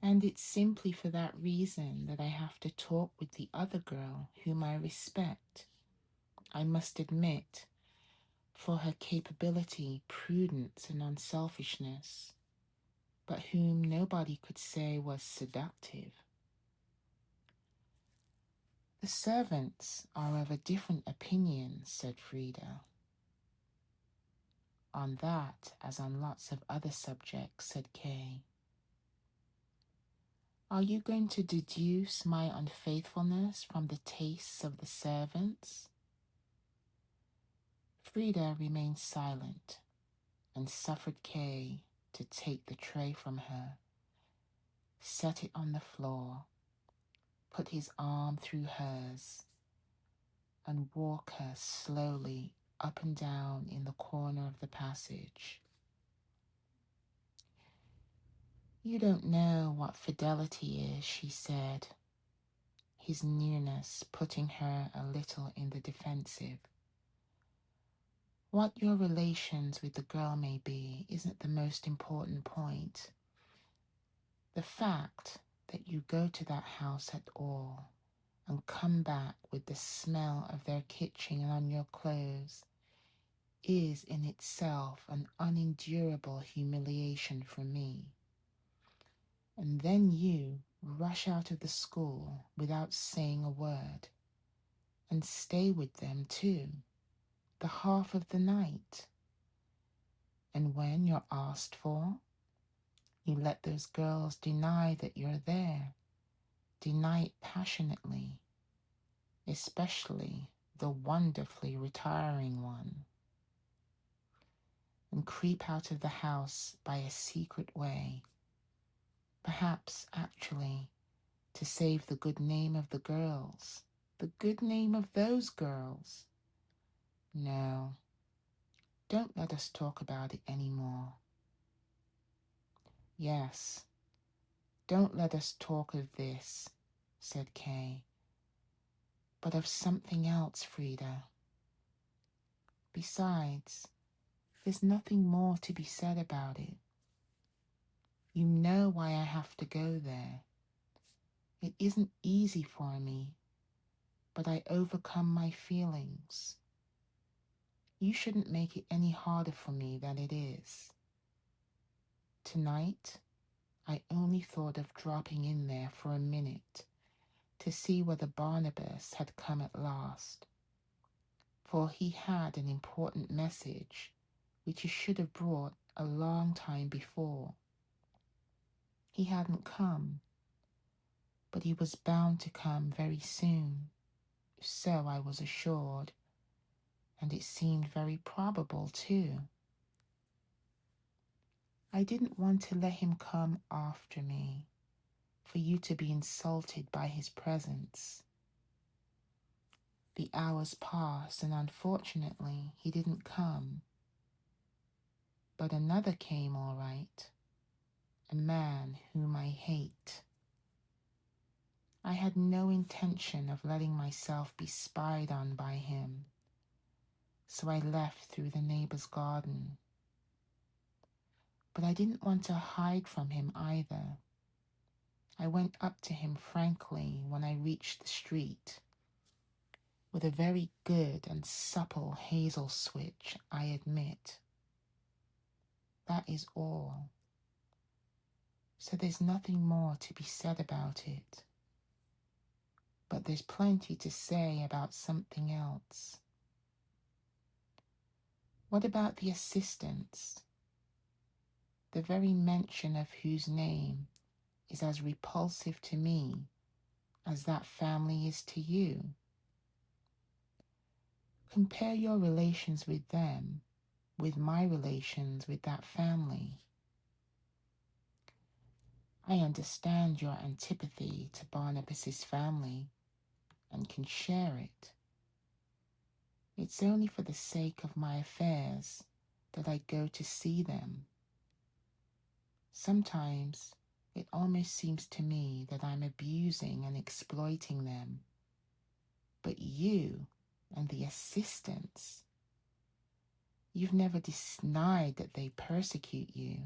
And it's simply for that reason that I have to talk with the other girl whom I respect, I must admit, for her capability, prudence, and unselfishness, but whom nobody could say was seductive. The servants are of a different opinion, said Frieda. On that, as on lots of other subjects, said Kay. Are you going to deduce my unfaithfulness from the tastes of the servants? Frieda remained silent and suffered Kay to take the tray from her, set it on the floor, put his arm through hers, and walk her slowly up and down in the corner of the passage. You don't know what fidelity is, she said, his nearness putting her a little in the defensive. What your relations with the girl may be isn't the most important point. The fact that you go to that house at all and come back with the smell of their kitchen on your clothes is in itself an unendurable humiliation for me. And then you rush out of the school without saying a word, and stay with them too, the half of the night. And when you're asked for, you let those girls deny that you're there, deny it passionately, especially the wonderfully retiring one, and creep out of the house by a secret way, perhaps actually to save the good name of the girls, the good name of those girls. No, don't let us talk about it any more. Yes, don't let us talk of this, said Kay, but of something else, Frieda. Besides, there's nothing more to be said about it. You know why I have to go there. It isn't easy for me, but I overcome my feelings. You shouldn't make it any harder for me than it is. Tonight, I only thought of dropping in there for a minute to see whether Barnabas had come at last, for he had an important message which he should have brought a long time before. He hadn't come, but he was bound to come very soon, so I was assured, and it seemed very probable too. I didn't want to let him come after me, for you to be insulted by his presence. The hours passed, and unfortunately he didn't come. But another came all right, a man whom I hate. I had no intention of letting myself be spied on by him, so I left through the neighbor's garden. But I didn't want to hide from him either. I went up to him frankly when I reached the street. With a very good and supple hazel switch, I admit. That is all. So there's nothing more to be said about it. But there's plenty to say about something else. What about the assistants? The very mention of whose name is as repulsive to me as that family is to you. Compare your relations with them with my relations with that family. I understand your antipathy to Barnabas's family and can share it. It's only for the sake of my affairs that I go to see them. Sometimes it almost seems to me that I'm abusing and exploiting them. But you and the assistants, you've never denied that they persecute you,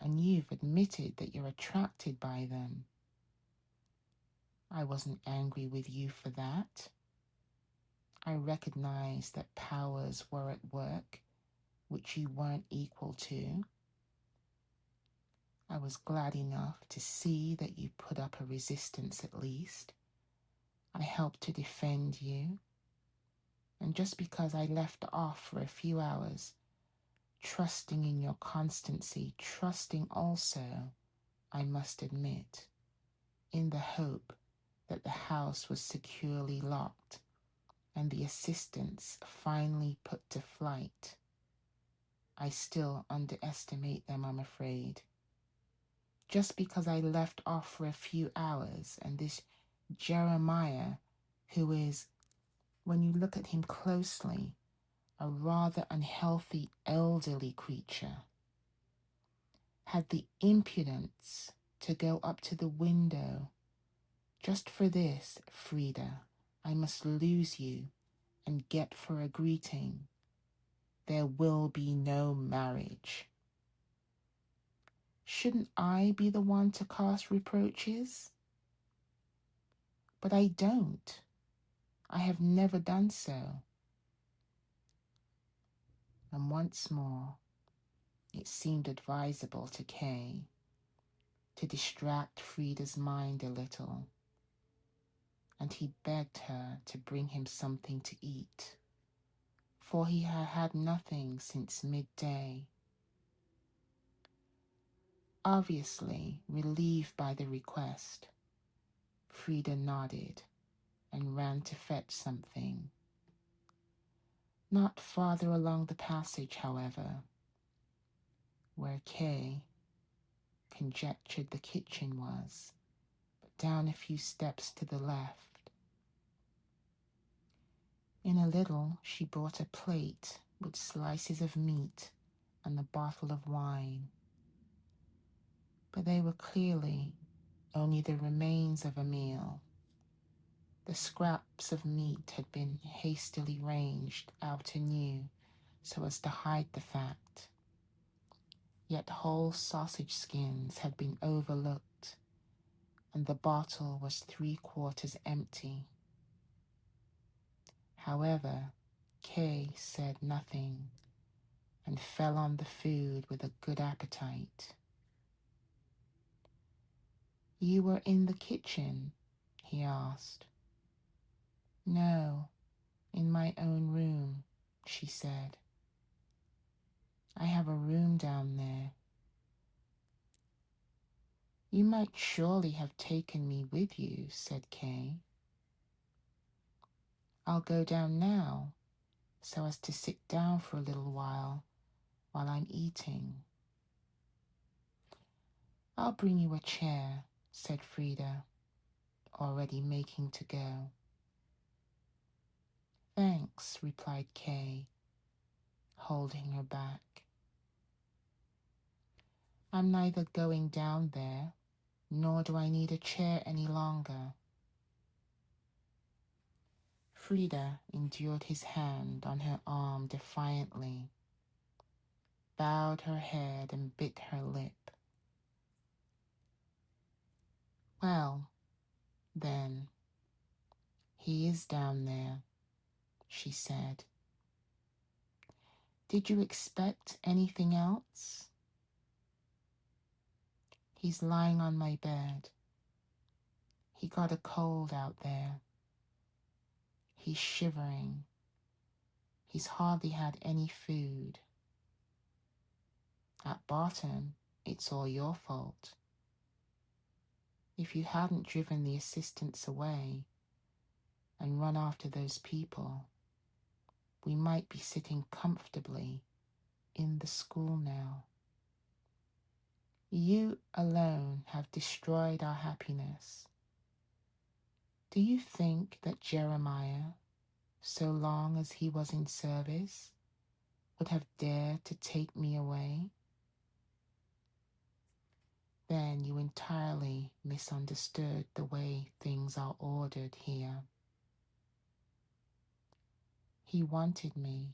and you've admitted that you're attracted by them. I wasn't angry with you for that. I recognized that powers were at work which you weren't equal to. I was glad enough to see that you put up a resistance at least. I helped to defend you. And just because I left off for a few hours, trusting in your constancy, trusting also, I must admit, in the hope that the house was securely locked and the assistants finally put to flight, I still underestimate them, I'm afraid. Just because I left off for a few hours and this Jeremiah, who is, when you look at him closely, a rather unhealthy elderly creature, had the impudence to go up to the window. Just for this, Frieda, I must lose you and get for a greeting. There will be no marriage. Shouldn't I be the one to cast reproaches? But I don't. I have never done so. And once more, it seemed advisable to Kay to distract Frieda's mind a little, and he begged her to bring him something to eat, for he had had nothing since midday. Obviously relieved by the request, Frieda nodded and ran to fetch something. Not farther along the passage, however, where Kay conjectured the kitchen was, but down a few steps to the left. In a little, she brought a plate with slices of meat and a bottle of wine. But they were clearly only the remains of a meal. The scraps of meat had been hastily ranged out anew so as to hide the fact. Yet whole sausage skins had been overlooked, and the bottle was 3/4 empty. However, Kay said nothing and fell on the food with a good appetite. "You were in the kitchen?" he asked. "No, in my own room," she said. "I have a room down there." "You might surely have taken me with you," said Kay. "I'll go down now, so as to sit down for a little while I'm eating." "I'll bring you a chair," said Frieda, already making to go. "Thanks," replied Kay, holding her back. "I'm neither going down there, nor do I need a chair any longer." Frieda endured his hand on her arm defiantly, bowed her head and bit her lip. "Well, then, he is down there," she said. "Did you expect anything else?" "He's lying on my bed. He got a cold out there. He's shivering. He's hardly had any food. At bottom, it's all your fault. If you hadn't driven the assistants away and run after those people, we might be sitting comfortably in the school now. You alone have destroyed our happiness. Do you think that Jeremiah, so long as he was in service, would have dared to take me away? Then you entirely misunderstood the way things are ordered here. He wanted me.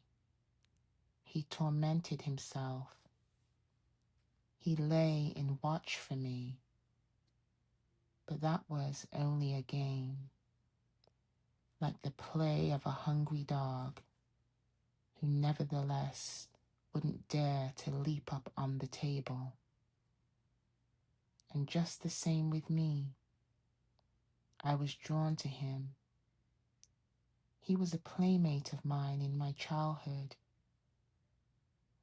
He tormented himself. He lay in watch for me, but that was only a game, like the play of a hungry dog who nevertheless wouldn't dare to leap up on the table. And just the same with me. I was drawn to him. He was a playmate of mine in my childhood.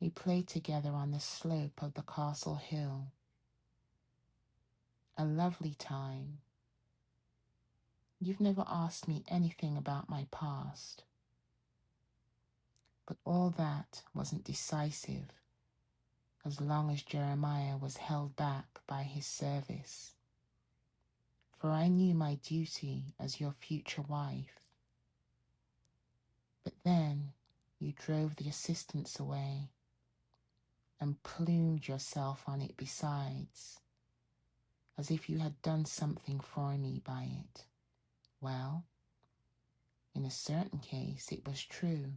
We played together on the slope of the castle hill. A lovely time. You've never asked me anything about my past. But all that wasn't decisive as long as Jeremiah was held back by his service. For I knew my duty as your future wife. But then you drove the assistants away and plumed yourself on it besides, as if you had done something for me by it. Well, in a certain case it was true.